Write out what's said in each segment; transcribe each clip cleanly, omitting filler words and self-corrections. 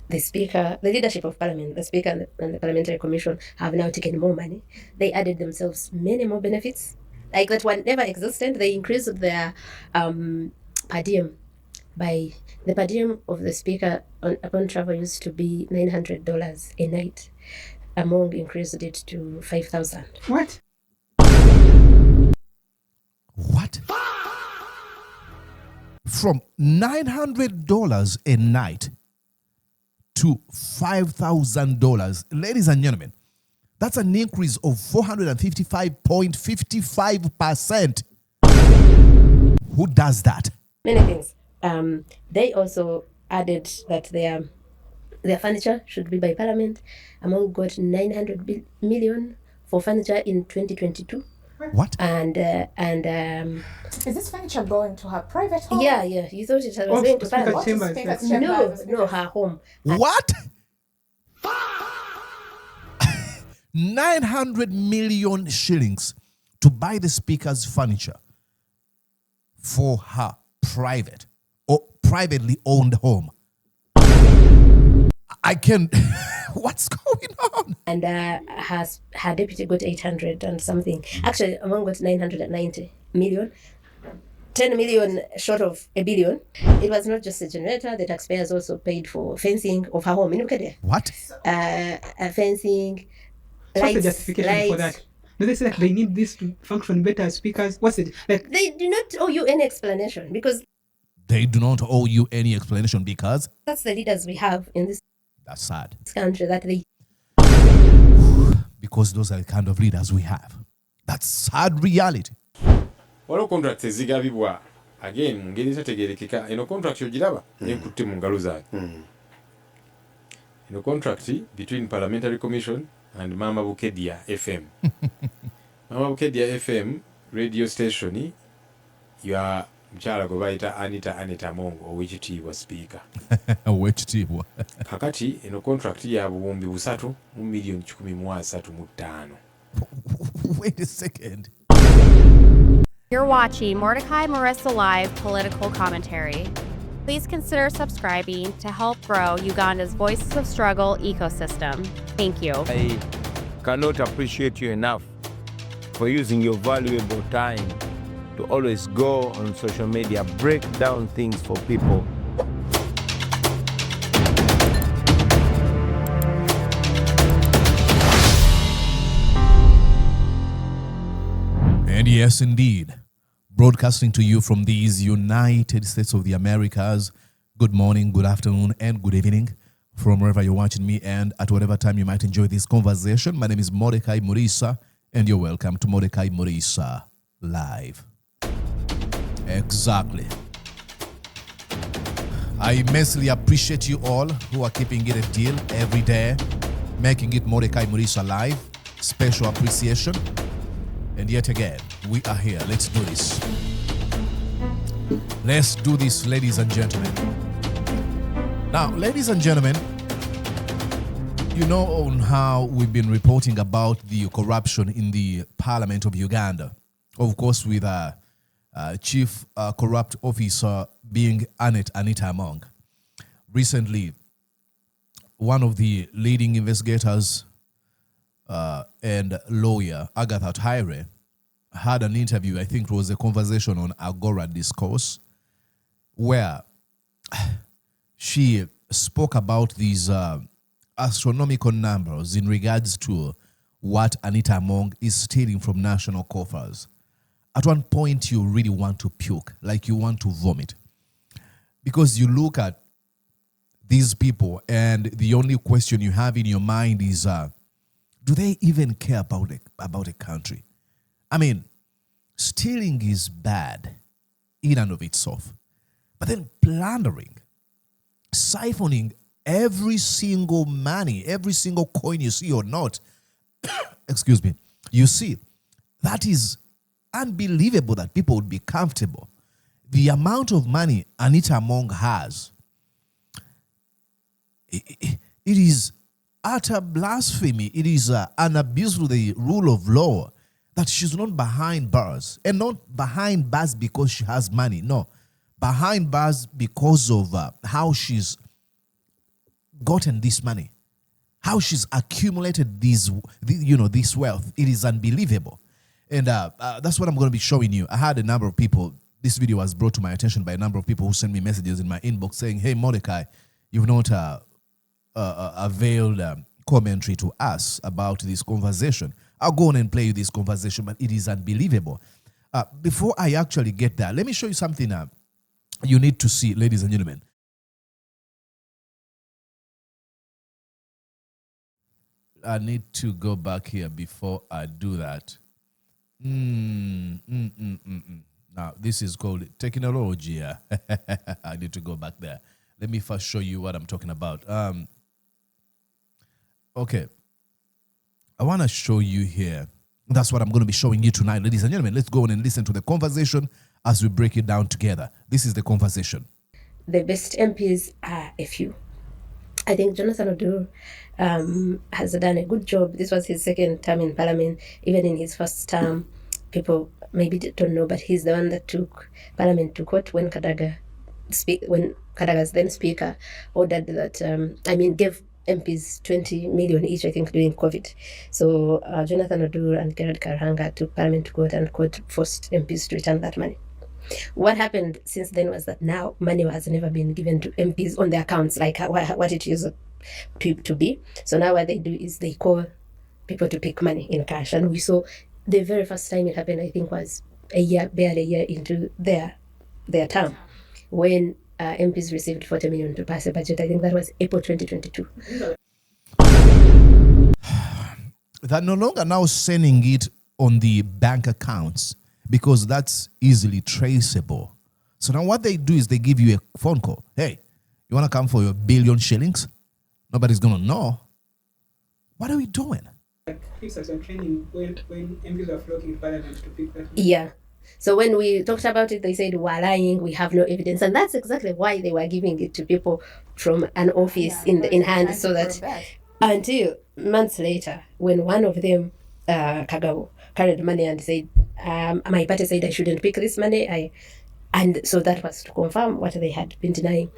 the Speaker, the leadership of Parliament, the Speaker and the Parliamentary Commission have now taken more money. They added themselves many more benefits, like that one never existed. They increased their per diem by the per diem of the Speaker upon travel used to be $900 a night. Among increased it to 5,000. What? What? From $900 a night to $5,000. Ladies and gentlemen, that's an increase of 455.55%. Who does that? Many things. They also added that their furniture should be by Parliament. Among got 900 million for furniture in 2022. What? And is this furniture going to her private home? Yeah. You thought it was going to Speaker Parliament? chambers. Speaker's No, chambers. her home. What? 900 million shillings to buy the Speaker's furniture for her private or privately owned home. I can. What's going on? And her deputy got 800 and something. Actually, Among got 990 million. 10 million short of a billion. It was not just a generator. The taxpayers also paid for fencing of her home. What? Fencing. What's the justification for that? Do they say that they need this to function better as speakers? What's it like? They do not owe you any explanation because They do not owe you any explanation because that's the leaders we have in this that's sad. country, that they Because those are the kind of leaders we have. That's sad reality. Waliwo contract ezigabibwa again mu ngeri etategeerekeka. Eno contract ogiraba ekutte mu ngalo zaayo. Eno contract between Parliamentary Commission and Mama Bukedia FM. Mama Bukedia FM radio station ya mchala gwe bayita Anita Among owekitiibwa Speaker. Owekitiibwa. Kakati eno contract ya buwumbi 3,135,000. Wait a second. You're watching Mordecai Marissa Live Political Commentary. Please consider subscribing to help grow Uganda's Voices of Struggle ecosystem. Thank you. I cannot appreciate you enough for using your valuable time to always go on social media, break down things for people. And yes, indeed. Broadcasting to you from these United States of the Americas. Good morning, good afternoon, and good evening from wherever you're watching me and at whatever time you might enjoy this conversation. My name is Mordecai Murisa, and you're welcome to Mordecai Murisa Live. Exactly. I immensely appreciate you all who are keeping it a deal every day, making it Mordecai Murisa Live. Special appreciation. And yet again, we are here. Let's do this. Let's do this, ladies and gentlemen. Now, ladies and gentlemen, you know on how we've been reporting about the corruption in the Parliament of Uganda. Of course, with Chief Corrupt Officer being Anita Among. Recently, one of the leading investigators and lawyer, Agather Atuhaire, had an interview, I think it was a conversation on Agora Discourse, where she spoke about these astronomical numbers in regards to what Anita Among is stealing from national coffers. At one point, you really want to puke, like you want to vomit. Because you look at these people and the only question you have in your mind is, do they even care about a country? I mean, stealing is bad in and of itself. But then plundering, siphoning every single money, every single coin you see or not, excuse me, you see, that is unbelievable that people would be comfortable. The amount of money Anita Among has, it is utter blasphemy. It is an abuse of the rule of law that she's not behind bars. And not behind bars because she has money. No. Behind bars because of how she's gotten this money, how she's accumulated this wealth. It is unbelievable. And that's what I'm going to be showing you. I had a number of people, this video was brought to my attention by a number of people who sent me messages in my inbox saying, hey, Mordecai, you've not availed commentary to us about this conversation. I'll go on and play you this conversation, but it is unbelievable. Before I actually get there, let me show you something you need to see, ladies and gentlemen. I need to go back here before I do that. Now, this is called technology. I need to go back there. Let me first show you what I'm talking about. Okay. I want to show you here. That's what I'm going to be showing you tonight, ladies and gentlemen. Let's go on and listen to the conversation as we break it down together. This is the conversation. The best MPs are a few. I think Jonathan Odur has done a good job. This was his second term in Parliament. Even in his first term, people maybe don't know, but he's the one that took Parliament to court when Kadaga's then Speaker ordered that, gave MPs 20 million each, I think, during COVID. So Jonathan Odur and Gerard Karhanga took Parliament to court, and court forced MPs to return that money. What happened since then was that now money has never been given to MPs on their accounts like what it used to be. So now what they do is they call people to pick money in cash. And we saw the very first time it happened, I think, was barely a year into their term, when MPs received 40 million to pass a budget. I think that was April 2022. They're no longer now sending it on the bank accounts, because that's easily traceable. So now what they do is they give you a phone call. Hey, you want to come for your billion shillings? Nobody's going to know. What are we doing? Like fixers and training when MPs are flocking to Parliament to pick that. Yeah. So when we talked about it, they said, we're lying, we have no evidence. And that's exactly why they were giving it to people from an office in hand, so that until months later, when one of them, Kagabo, carried money and said, my party said I shouldn't pick this money. And so that was to confirm what they had been denying.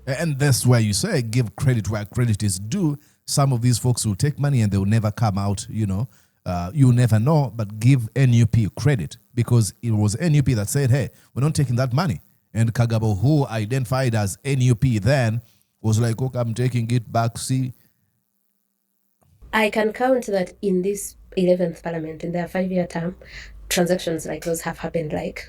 And that's why you say give credit where credit is due. Some of these folks will take money and they will never come out, you'll never know, but give NUP credit, because it was NUP that said, hey, we're not taking that money. And Kagabo, who identified as NUP then, was like, okay, I'm taking it back, see. I can count that in this 11th Parliament, in their 5-year term, transactions like those have happened like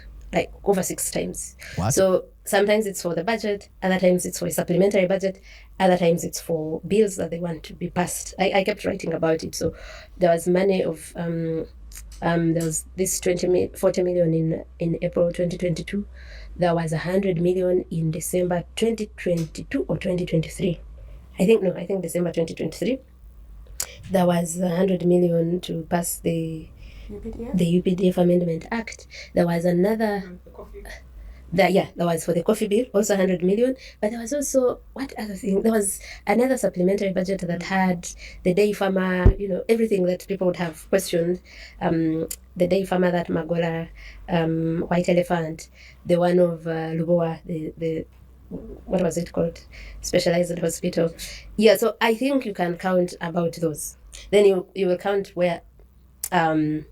over 6 times. What? So sometimes it's for the budget, other times it's for a supplementary budget, other times it's for bills that they want to be passed. I kept writing about it. So there was money of there was this 40 million in April 2022. There was 100 million in December 2022 or 2023. I think December 2023. There was 100 million to pass the UPDF Amendment Act. There was another, there was for the coffee bill, also 100 million. But there was also, what other thing? There was another supplementary budget that had the day farmer, everything that people would have questioned. The day farmer, that Magola white elephant, the one of Lubowa, the what was it called? Specialized hospital. Yeah, so I think you can count about those. Then you will count where the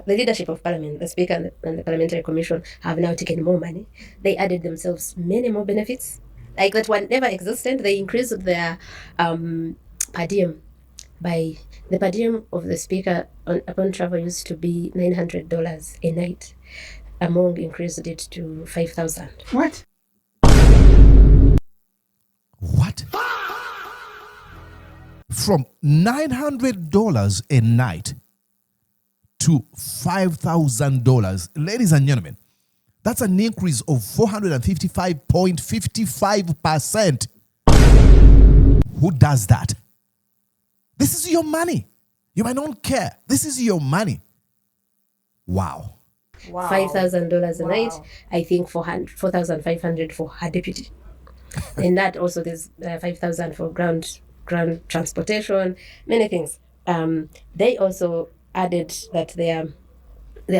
leadership of Parliament, the Speaker and the Parliamentary Commission have now taken more money. They added themselves many more benefits, like that one never existed. They increased their per diem by the per diem of the Speaker upon travel used to be $900 a night. Among increased it to 5,000. What? What? From $900 a night to $5,000. Ladies and gentlemen, that's an increase of 455.55%. Who does that? This is your money. You might not care. This is your money. Wow. $5,000 a night. I think 4,500 for her deputy. And that also there's 5,000 for ground transportation, many things. They also added that their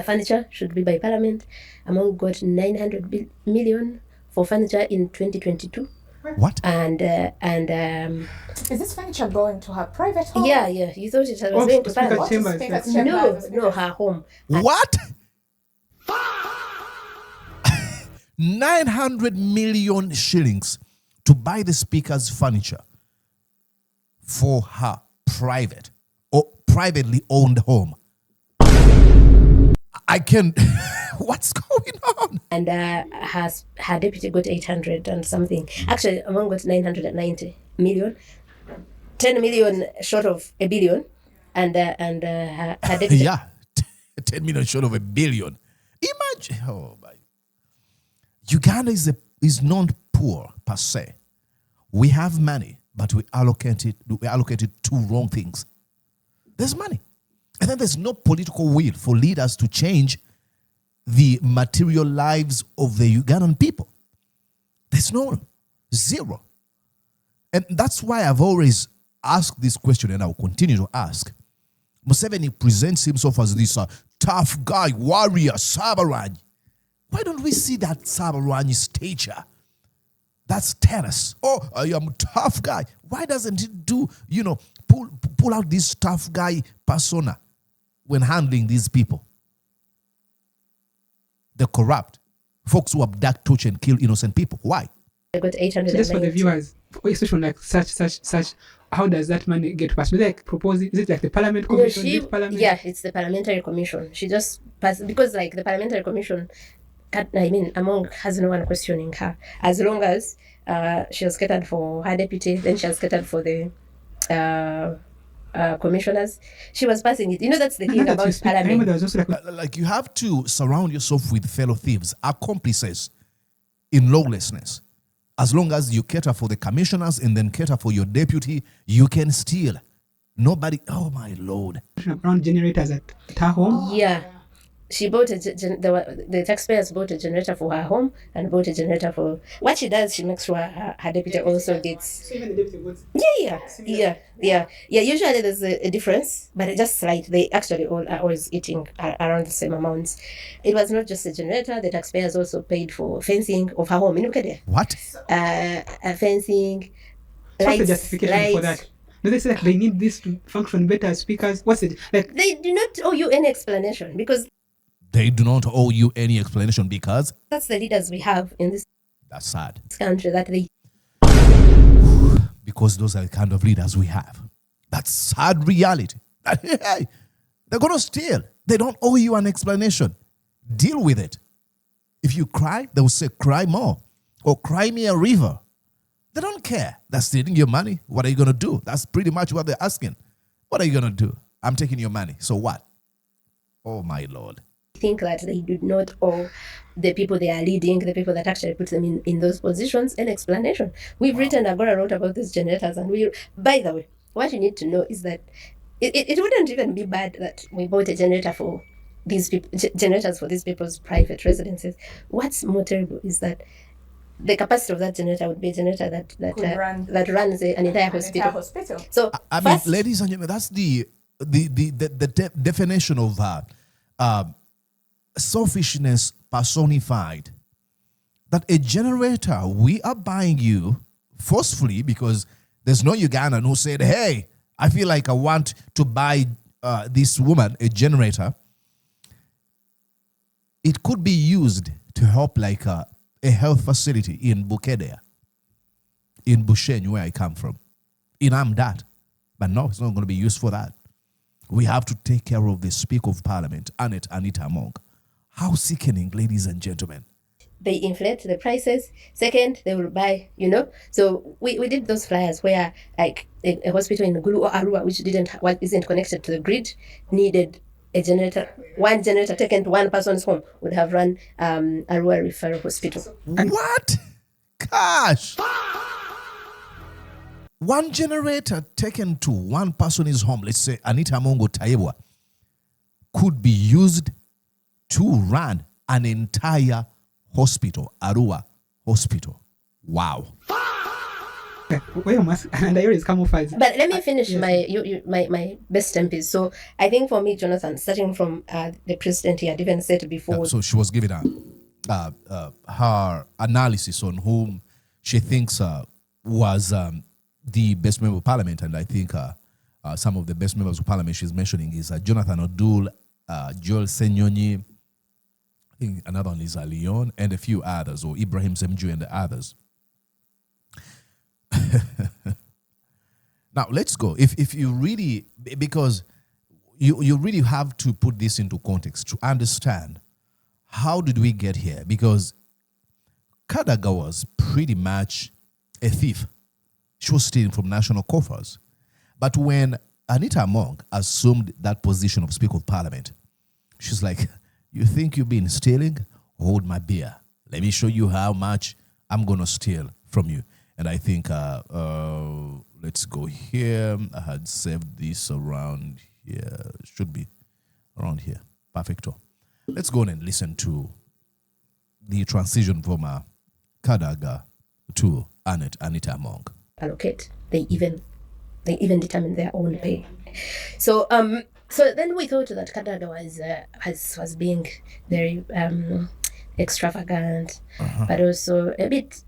furniture should be by Parliament. Among got 900 million for furniture in 2022. What? And Is this furniture going to her private home? yeah, you thought it was Oh, going to Speaker Parliament. Chambers. Speaker's Like, chambers. No, her home. What? 900 million shillings to buy the speaker's furniture for her private or privately owned home. I can. What's going on? And her deputy got 800 and something. Actually, Among got 990 million, 10 million short of a billion, and her deputy. Yeah, 10 million short of a billion. Imagine. Oh my. Uganda is not poor per se. We have money, but we allocate it to wrong things. There's money. And then there's no political will for leaders to change the material lives of the Ugandan people. There's no zero. And that's why I've always asked this question, and I'll continue to ask. Museveni presents himself as this tough guy, warrior, Sabaranyi. Why don't we see that Sabaranyi stature? That's tennis. Oh, I am a tough guy. Why doesn't it do, pull out this tough guy persona when handling these people? The corrupt, folks who abduct, torture, and kill innocent people. Why? I got 890. just for the viewers, especially like such, how does that money get passed? Do they propose it? Is it like the Parliament Commission? Yeah, it's the Parliamentary Commission. She just passed, because like the Parliamentary Commission, Among has no one questioning her. As long as she was catered for her deputy, then she was catered for the commissioners, she was passing it. That's the thing about Parliament. There was also Like you have to surround yourself with fellow thieves, accomplices in lawlessness. As long as you cater for the commissioners and then cater for your deputy, you can steal. Nobody, oh my Lord. around generators at her home. Yeah. She bought the taxpayers bought a generator for her home and bought a generator for what she does. She makes sure her deputy also gets. So even the deputy was Yeah. Usually there's a difference, but just slight. They actually all are always eating around the same amounts. It was not just a generator. The taxpayers also paid for fencing of her home. Look at it. What? Fencing. what's the justification for that? Do they say they need this to function better as speakers? What's it like? They do not owe you any explanation because They do not owe you any explanation because that's the leaders we have in this that's sad. country, that they Because those are the kind of leaders we have. That's sad reality. Hey, they're going to steal. They don't owe you an explanation. Deal with it. If you cry, they will say, cry more. Or cry me a river. They don't care. They're stealing your money. What are you going to do? That's pretty much what they're asking. What are you going to do? I'm taking your money. So what? Oh, my Lord. think that they do not owe the people they are leading, the people that actually put them in those positions, an explanation. We've written, Agora wrote about these generators, and by the way, what you need to know is that it wouldn't even be bad that we bought a generator for these people, generators for these people's private residences. What's more terrible is that the capacity of that generator would be a generator that runs an entire hospital. So I mean, ladies and gentlemen, that's the definition of selfishness personified. That a generator, we are buying you forcefully because there's no Ugandan who said, hey, I feel like I want to buy this woman a generator. It could be used to help like a health facility in Bukedea, in Bushenyi, where I come from, in Amdat. But no, it's not going to be used for that. We have to take care of the Speaker of Parliament, Anita Among. How sickening, ladies and gentlemen. They inflate the prices. Second, they will buy, So we did those flyers where like a hospital in Gulu or Arua, which isn't connected to the grid, needed a generator. One generator taken to one person's home would have run Arua Referral Hospital. What? Gosh. One generator taken to one person's home, let's say Anita Among Tayebwa, could be used to run an entire hospital, Arua Hospital. Wow. Where must and I always come off as. But let me finish my best MPs. So I think for me, Jonathan, starting from the president, he had even said before. So she was giving her analysis on whom she thinks was the best member of parliament, and I think some of the best members of parliament she's mentioning is Jonathan Odul, Joel Senyonyi, I think another one is Leon, and a few others, or Ibrahim Zemju and the others. Now, let's go. If you really, because you really have to put this into context to understand how did we get here, because Kadaga was pretty much a thief. She was stealing from national coffers. But when Anita Among assumed that position of Speaker of Parliament, she's like, you think you've been stealing? Hold my beer. Let me show you how much I'm going to steal from you. And I think, let's go here. I had saved this around here. Should be around here. Perfecto. Let's go on and listen to the transition from Kadaga to Anita Among. Allocate. They even determine their own pay. So then we thought that Kadaga was being very extravagant, but also a bit,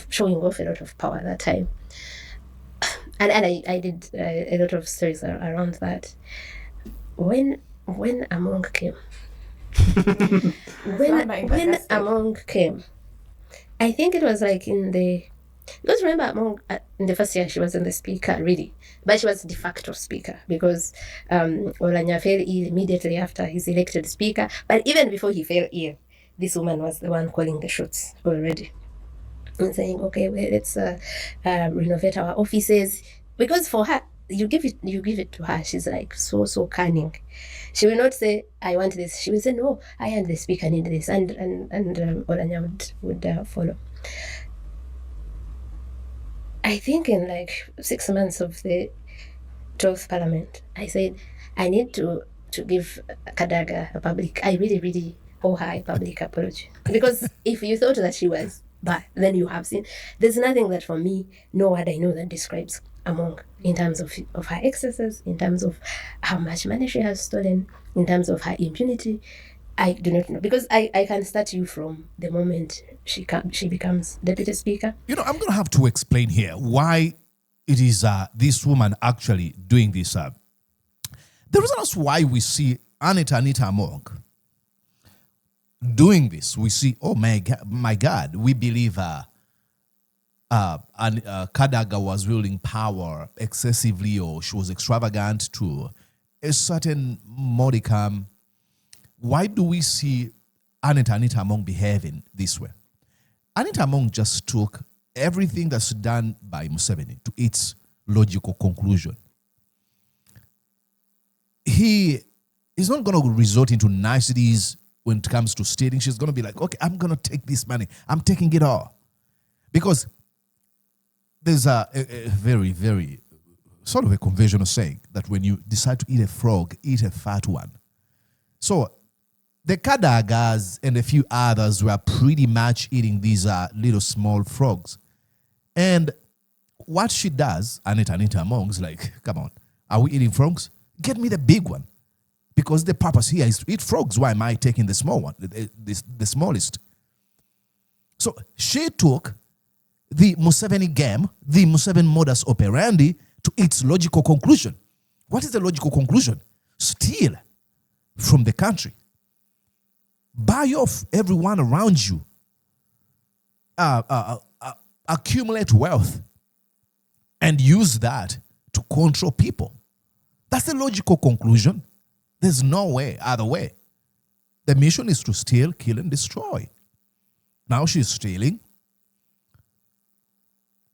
showing off a lot of power at that time. And I did a lot of stories around that. When Among came, when Among came, I think it was like because remember Among, in the first year she wasn't the speaker really, but she was de facto speaker because Olanya fell ill immediately after he's elected speaker. But even before he fell ill, this woman was the one calling the shots already and saying, okay, well, let's renovate our offices, because for her, you give it to her, she's like so cunning. She will not say, I want this. She will say, no, I and the speaker need this, and Olanya would follow. I think in like 6 months of the 12th Parliament, I said, I need to give Kadaga a public, I really owe her a public apology. Because if you thought that she was bad, then you have seen, there's nothing that for me, no word I know that describes Among in terms of her excesses, in terms of how much money she has stolen, in terms of her impunity. I do not know, because I can start you from the moment she becomes deputy speaker. I'm going to have to explain here why it is this woman actually doing this. The reason is why we see Anita Among doing this. We see, oh my God, we believe Kadaga was wielding power excessively, or she was extravagant to a certain modicum. Why do we see Anita Among behaving this way? Anita Among just took everything that's done by Museveni to its logical conclusion. He is not going to resort into niceties when it comes to stealing. She's going to be like, okay, I'm going to take this money. I'm taking it all. Because there's a very, very sort of a conventional saying that when you decide to eat a frog, eat a fat one. So the Kadagas and a few others were pretty much eating these little small frogs. And what she does, Anita Among, is like, come on, are we eating frogs? Get me the big one. Because the purpose here is to eat frogs. Why am I taking the small one, the smallest? So she took the Museveni game, the Museveni modus operandi, to its logical conclusion. What is the logical conclusion? Steal from the country. Buy off everyone around you. Accumulate wealth and use that to control people. That's the logical conclusion. There's no way, other way. The mission is to steal, kill, and destroy. Now she's stealing.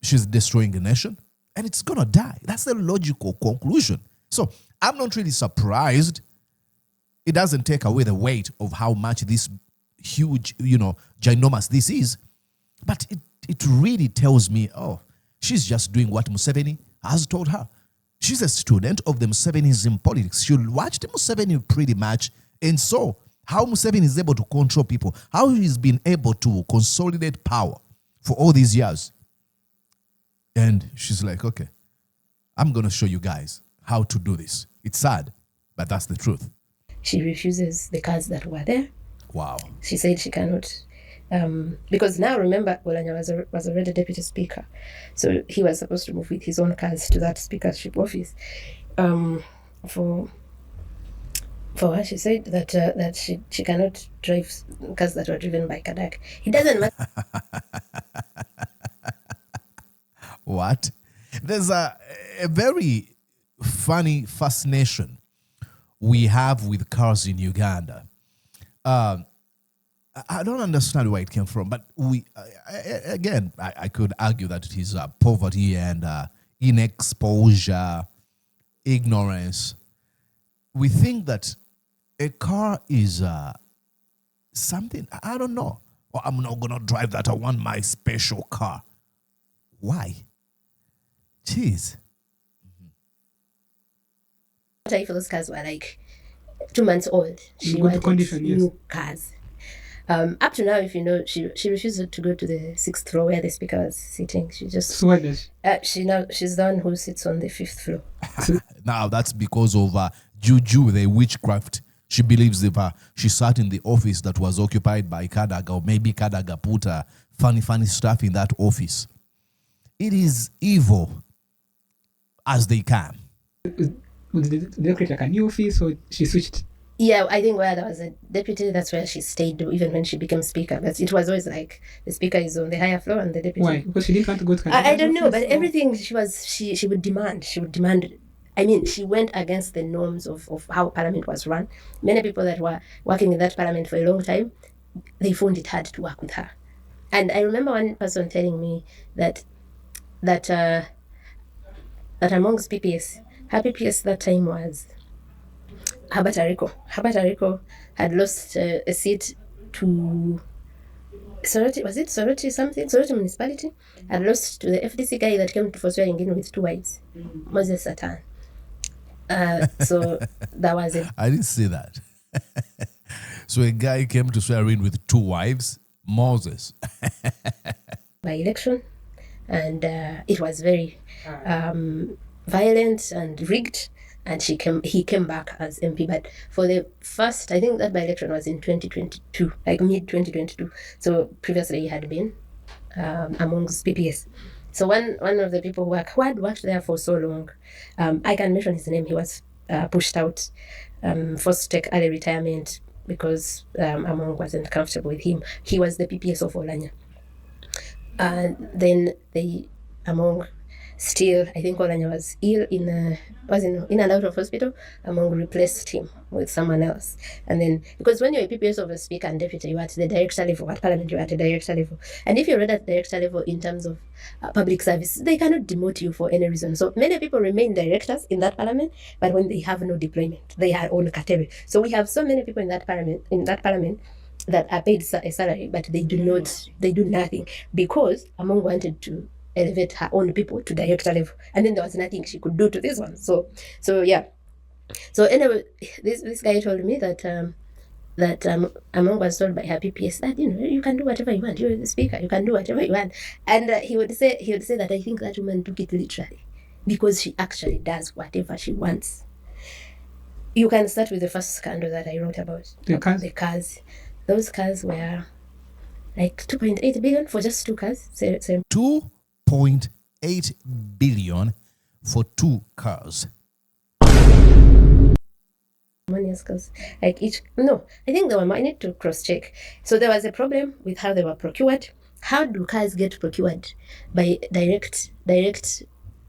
She's destroying the nation. And it's going to die. That's the logical conclusion. So I'm not really surprised. It doesn't take away the weight of how much this huge, ginormous this is. But it really tells me, oh, she's just doing what Museveni has told her. She's a student of the Musevenism politics. She watched Museveni pretty much and saw how Museveni is able to control people, how he's been able to consolidate power for all these years. And she's like, okay, I'm going to show you guys how to do this. It's sad, but that's the truth. She refuses the cards that were there. Wow. She said she cannot Because now remember, Olanya was already deputy speaker, so he was supposed to move with his own cars to that speakership office. For her, she said that she cannot drive cars that were driven by Kadak. It doesn't matter. What? There's a very funny fascination we have with cars in Uganda. I don't understand where it came from, but I could argue that it is poverty and inexposure, ignorance. We think that a car is something, I don't know. Or I'm not going to drive that. I want my special car. Why? Jeez. If those cars were like 2 months old, she Good wanted condition, yes. new cars. Up to now, if you know, she refused to go to the 6th floor where the speaker was sitting. She just So what does she's the one who sits on the 5th floor. Now that's because of juju, the witchcraft. She believes if she sat in the office that was occupied by Kadaga, or maybe Kadaga put funny stuff in that office. It is evil as they come. Did they create like a new office, or she switched? Yeah, I think where there was a deputy, that's where she stayed even when she became speaker. But it was always like the speaker is on the higher floor and the deputy. Why? Because she didn't want to go to I don't know, but office, or- everything she would demand. She would demand. I mean, she went against the norms of how Parliament was run. Many people that were working in that Parliament for a long time, they found it hard to work with her. And I remember one person telling me that amongst PPS, her PPS that time was Agather Atuhaire. Agather Atuhaire had lost a seat to Soroti. Was it Soroti something? Soroti municipality had lost to the FDC guy that came to forswear Ingin with 2 wives, Moses Satan. So that was it. I didn't see that. So a guy came to swear in with 2 wives, Moses. By election, and it was very violent and rigged. And he came back as MP, but for the first, I think that by-election was in 2022, like mid-2022. So previously he had been amongst PPS. So one of the people who had worked there for so long, I can mention his name, he was pushed out, forced to take early retirement because Among wasn't comfortable with him. He was the PPS of Olanya. And then Among still, I think Olanya was ill was in and out of hospital. Among replaced him with someone else. And then, because when you're a PPS of a speaker and deputy, you're at the director level. At Parliament, you're at the director level. And if you're at the director level in terms of public service, they cannot demote you for any reason. So many people remain directors in that Parliament, but when they have no deployment, they are on category. So we have so many people in that Parliament that are paid a salary, but they do nothing, because Among wanted to elevate her own people to director level, and then there was nothing she could do to this one. So yeah. So anyway, this guy told me that Among was told by her PPS that you can do whatever you want. You're the speaker. You can do whatever you want. And he would say that I think that woman took it literally, because she actually does whatever she wants. You can start with the first scandal that I wrote about. The cars? The cars. Those cars were like 2.8 billion for just 2 cars. So 2.8 billion for 2 cars. Harmonious cars. Like I think they were. I need to cross check. So there was a problem with how they were procured. How do cars get procured? By direct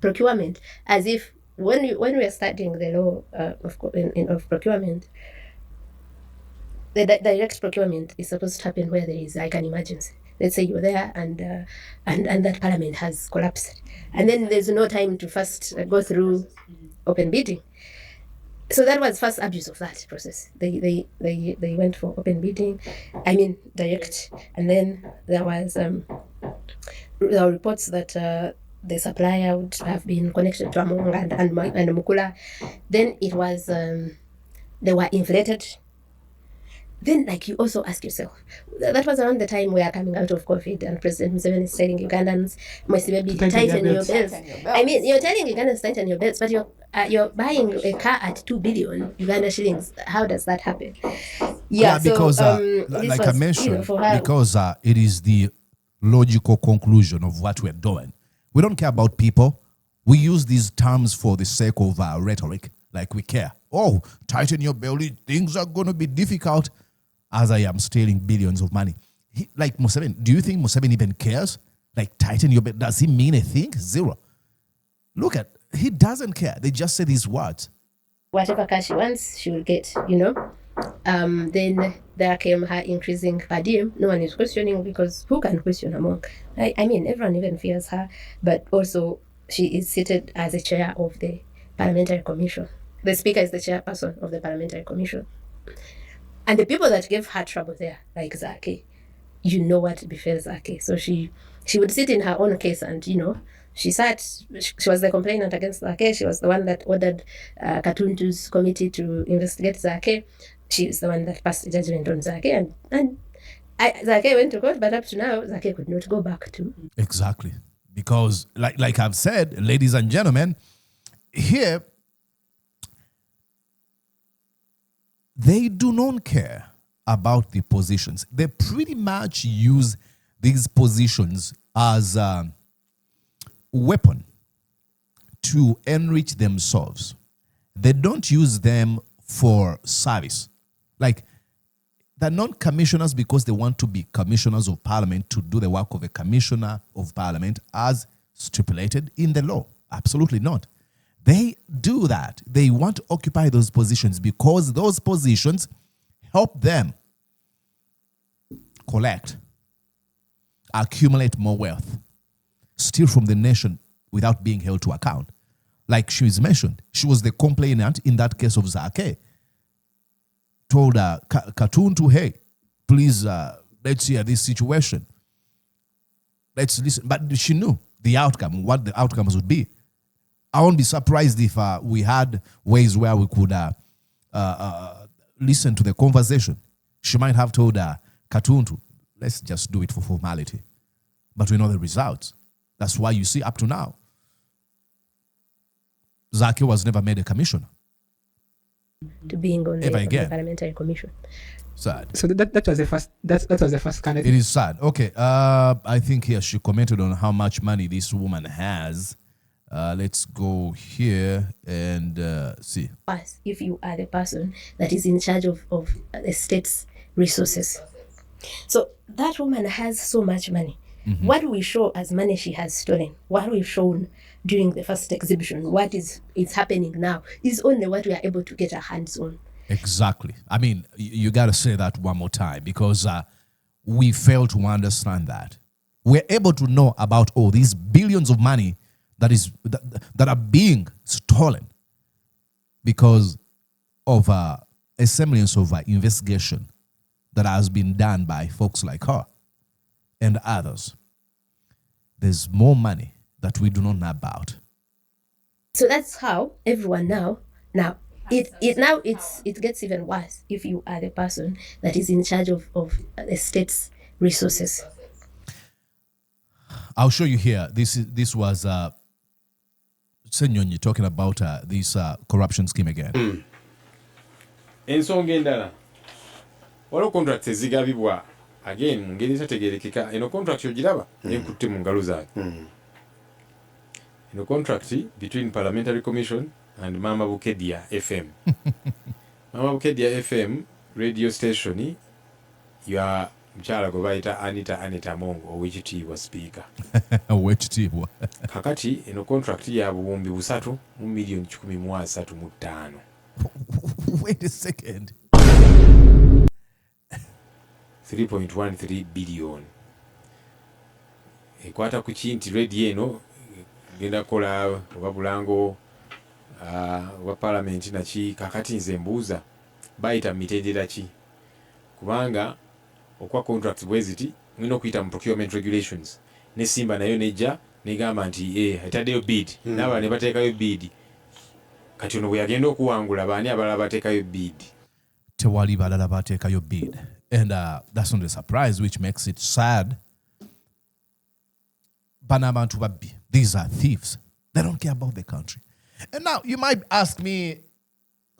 procurement, as if when we are studying the law of procurement, the direct procurement is supposed to happen where there is like an emergency. Let's say you're there and that Parliament has collapsed, and then there's no time to first go through open bidding. So that was first abuse of that process. They went for open bidding, direct, and then there were reports that the supplier would have been connected to Among and Mukula. Then it was they were inflated. then like you also ask yourself, that was around the time we are coming out of COVID and President Museveni is telling Ugandans, must maybe tighten your belts. I mean, you're telling Ugandans tighten your belts, but you're buying a car at 2 billion Uganda shillings. How does that happen? Yeah, because like I mentioned, because it is the logical conclusion of what we're doing. We don't care about people. We use these terms for the sake of rhetoric. Like we care. Oh, tighten your belly. Things are going to be difficult. As I am stealing billions of money. Like Museveni, do you think Museveni even cares? Like tighten your belly. Does he mean a thing? Zero. Look at, he doesn't care. They just say these words. Whatever cash she wants, she will get, you know. Then there came her increasing per diem. No one is questioning, because who can question Among? I mean, everyone even fears her, but also she is seated as a chair of the Parliamentary Commission. The Speaker is the chairperson of the Parliamentary Commission. And the people that gave her trouble there, like Zake, you know what befell Zake. So she would sit in her own case and, you know, she was the complainant against Zake. She was the one that ordered Katuntu's committee to investigate Zake. She is the one that passed the judgment on Zake. And Zake went to court, but up to now, Zake could not go back to. Exactly. Because, like I've said, ladies and gentlemen, here, they do not care about the positions. They pretty much use these positions as a weapon to enrich themselves. They don't use them for service. Like, they're not commissioners because they want to be commissioners of parliament to do the work of a commissioner of parliament as stipulated in the law. Absolutely not. They do that. They want to occupy those positions because those positions help them collect, accumulate more wealth, steal from the nation without being held to account. Like she was mentioned, she was the complainant in that case of Zake. Told Katuntu, hey, please, let's hear this situation. Let's listen. But she knew the outcome, what the outcomes would be. I won't be surprised if we had ways where we could listen to the conversation. She might have told Katuntu, let's just do it for formality. But we know the results. That's why you see up to now, Zake was never made a commissioner. To being on the Parliamentary Commission. Sad. So that was the first. That was the first candidate. It is sad. Okay. I think here she commented on how much money this woman has. Let's go here and see. If you are the person that is in charge of the state's resources. So that woman has so much money. Mm-hmm. What we show as money she has stolen, what we've shown during the first exhibition, what is happening now, is only what we are able to get our hands on. Exactly. I mean, you got to say that one more time, because we fail to understand that. We're able to know about all these billions of money that are being stolen because of a semblance of investigation that has been done by folks like her and others. There's more money that we do not know about. So that's how everyone now it gets even worse if you are the person that is in charge of the state's resources. I'll show you here. This was Senyonyi talking about this corruption scheme again. Ensonga endala waliwo contracts ezigabibwa again mu ngeri etategeerekeka. Eno contract ogiraba enkutte mu ngalo zaake. Eno contract between Parliamentary Commission and Mama Bukedia FM. Mama Bukedia FM radio station ya mchala gwe bayita Anita Among owekitiibwa Speaker. Owekitiibwa. Kakati eno contract ya buwumbi 3 mu million 135. Wait a second. 3.13 billion. Ekwata ku kinti radio eno genda kola oba bulango wa parliament nachi kakati nze mbuuza bayita mitendera ki, kubanga okwa contract bweziti ngino okuyita mu procurement regulations ne Simba nayo nejja negamba nti etaddeyo bid n'abalala ne bateekayo bid. Kati ono bwe yagenda okuwangula baani abalala bateekayo bid. tewali balala bateekayo bid. And that's not a surprise, which makes it sad. Bano abantu babbi. These are thieves. They don't care about the country. And now you might ask me,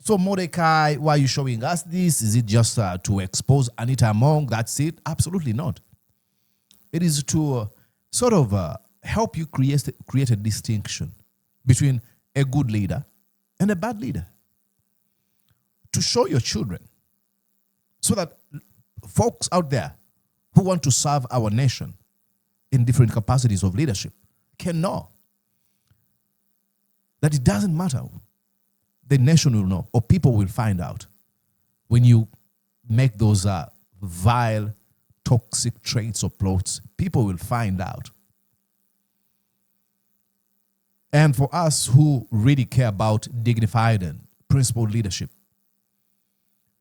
so Mordecai, why are you showing us this? Is it just to expose Anita Among? That's it? Absolutely not. It is to sort of help you create a distinction between a good leader and a bad leader. To show your children so that folks out there who want to serve our nation in different capacities of leadership can know that it doesn't matter. The nation will know, or people will find out when you make those vile, toxic traits or plots. People will find out. And for us who really care about dignified and principled leadership,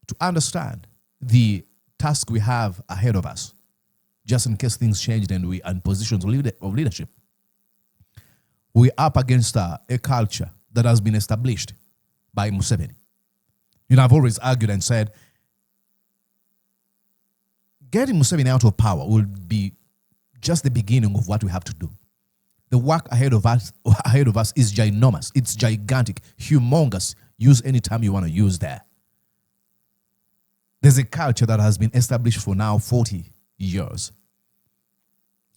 to understand the task we have ahead of us, just in case things change and we are in positions of leadership, we're up against a culture that has been established by Museveni. I've always argued and said, getting Museveni out of power will be just the beginning of what we have to do. The work ahead of us is ginormous. It's gigantic, humongous. Use any time you want to use there. There's a culture that has been established for now 40 years.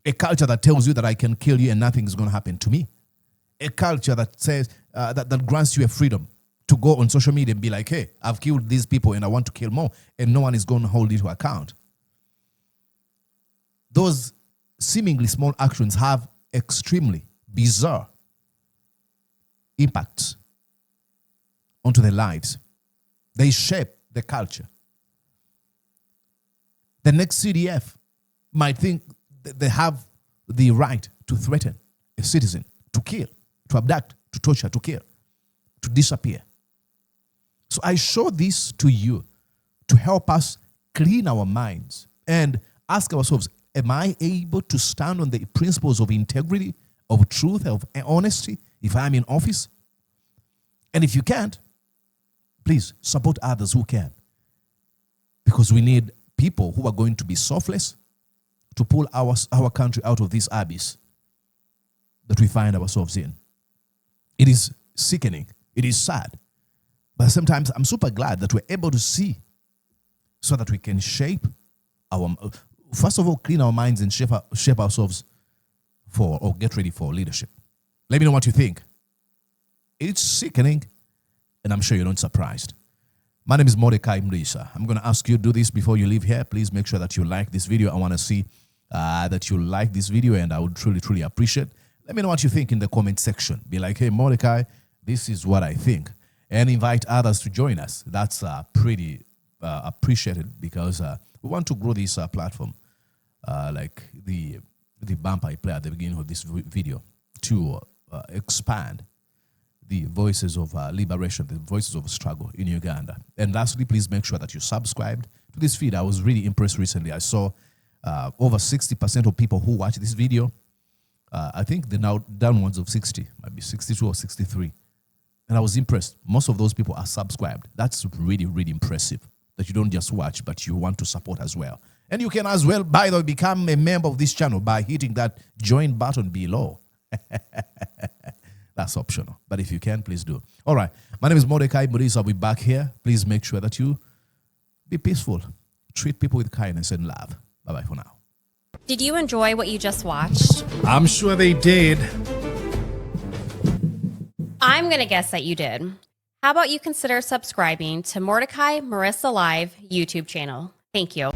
A culture that tells you that I can kill you and nothing is going to happen to me. A culture that says, that grants you a freedom to go on social media and be like, hey, I've killed these people and I want to kill more, and no one is going to hold you to account. Those seemingly small actions have extremely bizarre impacts onto their lives. They shape the culture. The next CDF might think that they have the right to threaten a citizen, to kill, to abduct, to torture, to kill, to disappear. So I show this to you to help us clean our minds and ask ourselves, am I able to stand on the principles of integrity, of truth, of honesty if I'm in office? And if you can't, please support others who can. Because we need people who are going to be selfless to pull our country out of this abyss that we find ourselves in. It is sickening. It is sad. But sometimes I'm super glad that we're able to see so that we can shape our, first of all, clean our minds and shape ourselves for, or get ready for leadership. Let me know what you think. It's sickening, and I'm sure you're not surprised. My name is Mordecai Mrisa. I'm going to ask you to do this before you leave here. Please make sure that you like this video. I want to see that you like this video, and I would truly, truly appreciate. Let me know what you think in the comment section. Be like, hey, Mordecai, this is what I think. And invite others to join us. That's pretty appreciated, because we want to grow this platform, like the bump I play at the beginning of this video, to expand the voices of liberation, the voices of struggle in Uganda. And lastly, please make sure that you subscribed to this feed. I was really impressed recently. I saw over 60% of people who watch this video. I think they're now downwards of 60, might be 62 or 63. And I was impressed. Most of those people are subscribed. That's really, really impressive, that you don't just watch, but you want to support as well. And you can as well, by the way, become a member of this channel by hitting that join button below. That's optional. But if you can, please do. All right. My name is Mordecai Mrisa. I'll be back here. Please make sure that you be peaceful. Treat people with kindness and love. Bye-bye for now. Did you enjoy what you just watched? I'm sure they did. I'm going to guess that you did. How about you consider subscribing to Mordecai Marissa Live YouTube channel? Thank you.